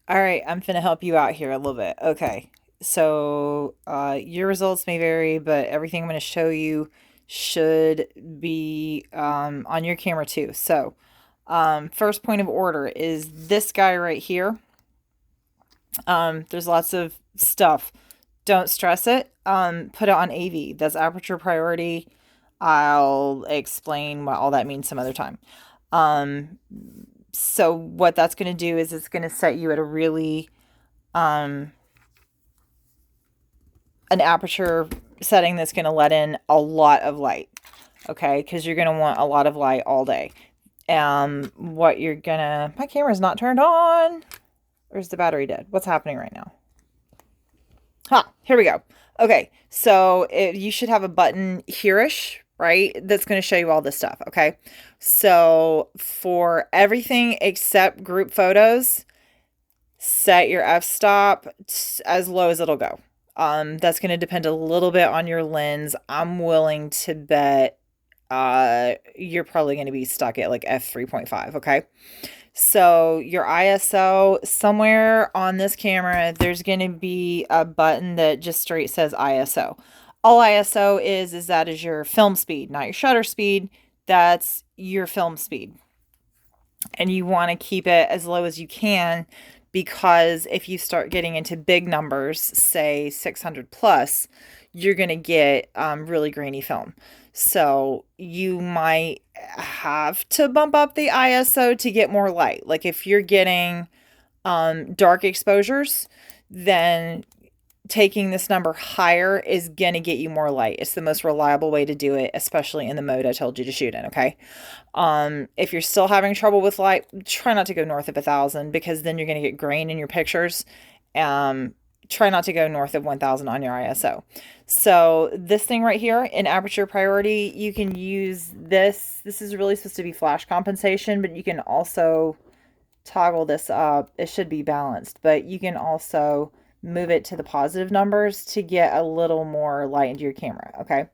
All right, I'm finna help you out here a little bit. Okay, so your results may vary, but everything I'm gonna show you should be on your camera too. So, first point of order is this guy right here. There's lots of stuff. Don't stress it. Put it on AV. That's aperture priority. I'll explain what all that means some other time. Um, so what that's gonna do is it's gonna set you at a really um, an aperture setting that's going to let in a lot of light, okay? Because you're going to want a lot of light all day. What you're going to... My camera's not turned on. Or is the battery dead? What's happening right now? Here we go. Okay, so you should have a button here-ish, right? That's going to show you all this stuff, okay? So for everything except group photos, set your f-stop as low as it'll go. That's going to depend a little bit on your lens. I'm willing to bet you're probably going to be stuck at like f3.5, okay? So your ISO, somewhere on this camera, there's going to be a button that just straight says ISO. All ISO is that is your film speed, not your shutter speed. That's your film speed. And you want to keep it as low as you can, because if you start getting into big numbers, say 600 plus, you're going to get really grainy film. So you might have to bump up the ISO to get more light. Like if you're getting dark exposures, then taking this number higher is going to get you more light. It's the most reliable way to do it, especially in the mode I told you to shoot in, okay? If you're still having trouble with light, try not to go north of 1,000, because then you're going to get grain in your pictures. Try not to go north of 1,000 on your ISO. So this thing right here in aperture priority, you can use this. This is really supposed to be flash compensation, but you can also toggle this up. It should be balanced, but you can also move it to the positive numbers to get a little more light into your camera, okay?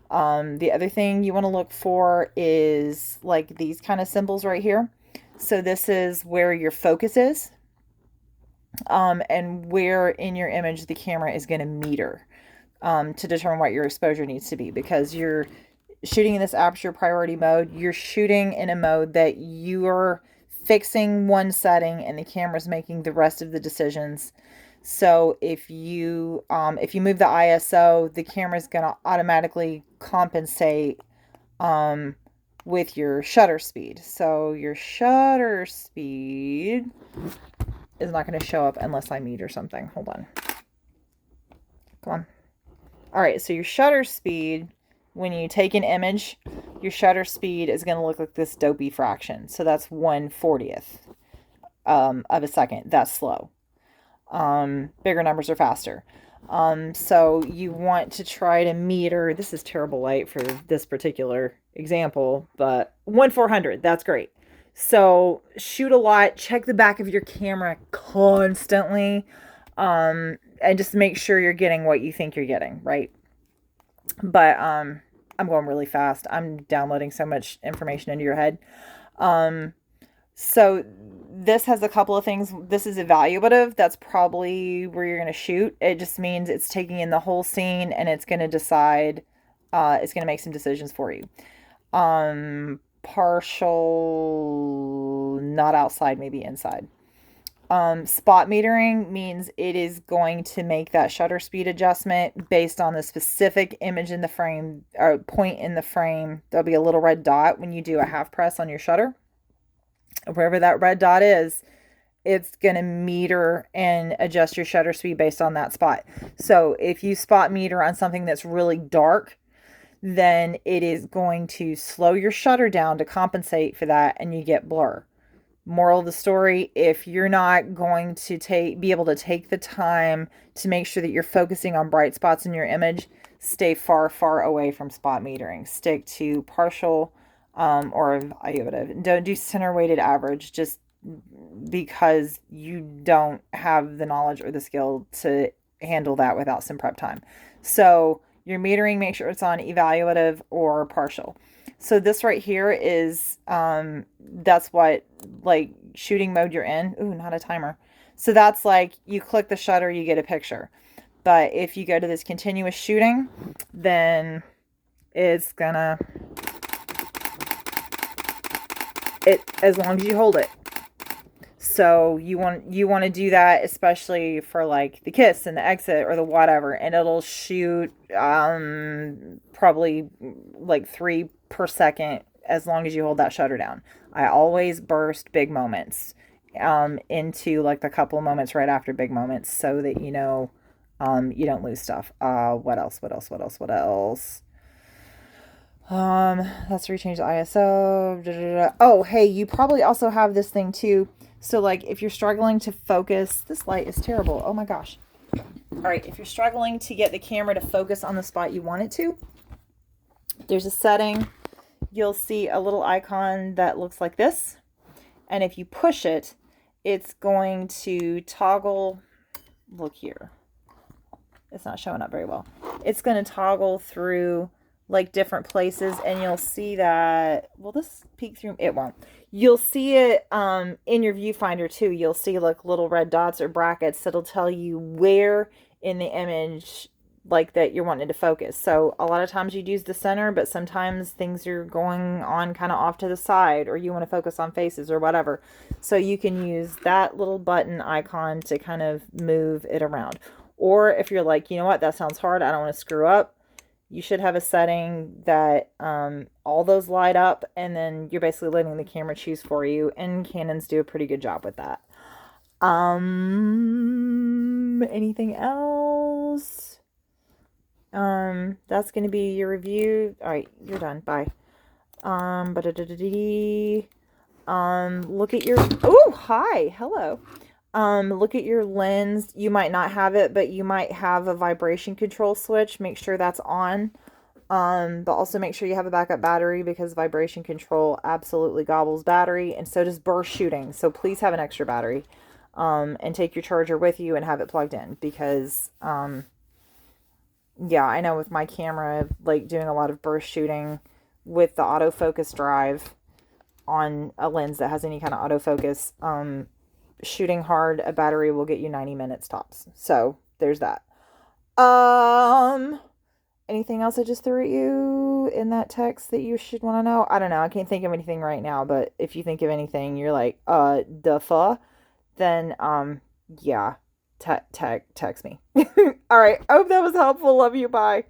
The other thing you want to look for is like these kind of symbols right here. So this is where your focus is, and where in your image the camera is going to meter, to determine what your exposure needs to be, because you're shooting in this aperture priority mode. You're shooting in a mode that you're fixing one setting and the camera's making the rest of the decisions. So if you move the ISO, the camera's going to automatically compensate with your shutter speed. So your shutter speed is not going to show up unless I meter something. Hold on. Come on. All right, so your shutter speed, when you take an image, your shutter speed is going to look like this dopey fraction. So that's 1/40th of a second. That's slow. Bigger numbers are faster. So you want to try to meter, this is terrible light for this particular example, but 1/400, that's great. So shoot a lot, check the back of your camera constantly, and just make sure you're getting what you think you're getting, right? But I'm going really fast. I'm downloading so much information into your head. Um, so this has a couple of things. This is evaluative. That's probably where you're going to shoot. It just means it's taking in the whole scene and it's going to decide, it's going to make some decisions for you. Partial, not outside, maybe inside. Spot metering means it is going to make that shutter speed adjustment based on the specific image in the frame, or point in the frame. There'll be a little red dot when you do a half press on your shutter. Wherever that red dot is, it's going to meter and adjust your shutter speed based on that spot. So if you spot meter on something that's really dark, then it is going to slow your shutter down to compensate for that, and you get blur. Moral of the story, if you're not going to be able to take the time to make sure that you're focusing on bright spots in your image, stay far, far away from spot metering. Stick to partial or evaluative. Don't do center weighted average, just because you don't have the knowledge or the skill to handle that without some prep time. So your metering, make sure it's on evaluative or partial. So this right here is, that's what, like, shooting mode you're in. Ooh, not a timer. So that's like, you click the shutter, you get a picture. But if you go to this continuous shooting, then it's gonna, as long as you hold it. So you want to do that, especially for like the kiss and the exit or the whatever, and it'll shoot probably like 3 per second as long as you hold that shutter down. I always burst big moments into like the couple moments right after big moments so that you don't lose stuff. What else? What else? What else? What else? Let's rechange the ISO. Da, da, da. Oh, hey, you probably also have this thing too. So, like, if you're struggling to focus, this light is terrible. Oh my gosh. All right, if you're struggling to get the camera to focus on the spot you want it to, there's a setting. You'll see a little icon that looks like this. And if you push it, it's going to toggle. Look here. It's not showing up very well. It's going to toggle through like different places, and you'll see that, will this peek through? It won't. You'll see it in your viewfinder too. You'll see like little red dots or brackets that'll tell you where in the image like that you're wanting to focus. So a lot of times you'd use the center, but sometimes things are going on kind of off to the side, or you want to focus on faces or whatever. So you can use that little button icon to kind of move it around. Or if you're like, you know what, that sounds hard, I don't want to screw up, you should have a setting that all those light up, and then you're basically letting the camera choose for you, and Canons do a pretty good job with that. Anything else? That's going to be your review. All right, you're done. Bye. Look at your, oh, hi, hello. Look at your lens. You might not have it, but you might have a vibration control switch. Make sure that's on. But also make sure you have a backup battery, because vibration control absolutely gobbles battery, and so does burst shooting. So please have an extra battery, and take your charger with you and have it plugged in, because, yeah, I know with my camera, like doing a lot of burst shooting with the autofocus drive on a lens that has any kind of autofocus, shooting hard, a battery will get you 90 minutes tops. So there's that. Anything else I just threw at you in that text that you should want to know? I don't know. I can't think of anything right now, but if you think of anything, you're like, the fuh, then, yeah, text me. All right. I hope that was helpful. Love you. Bye.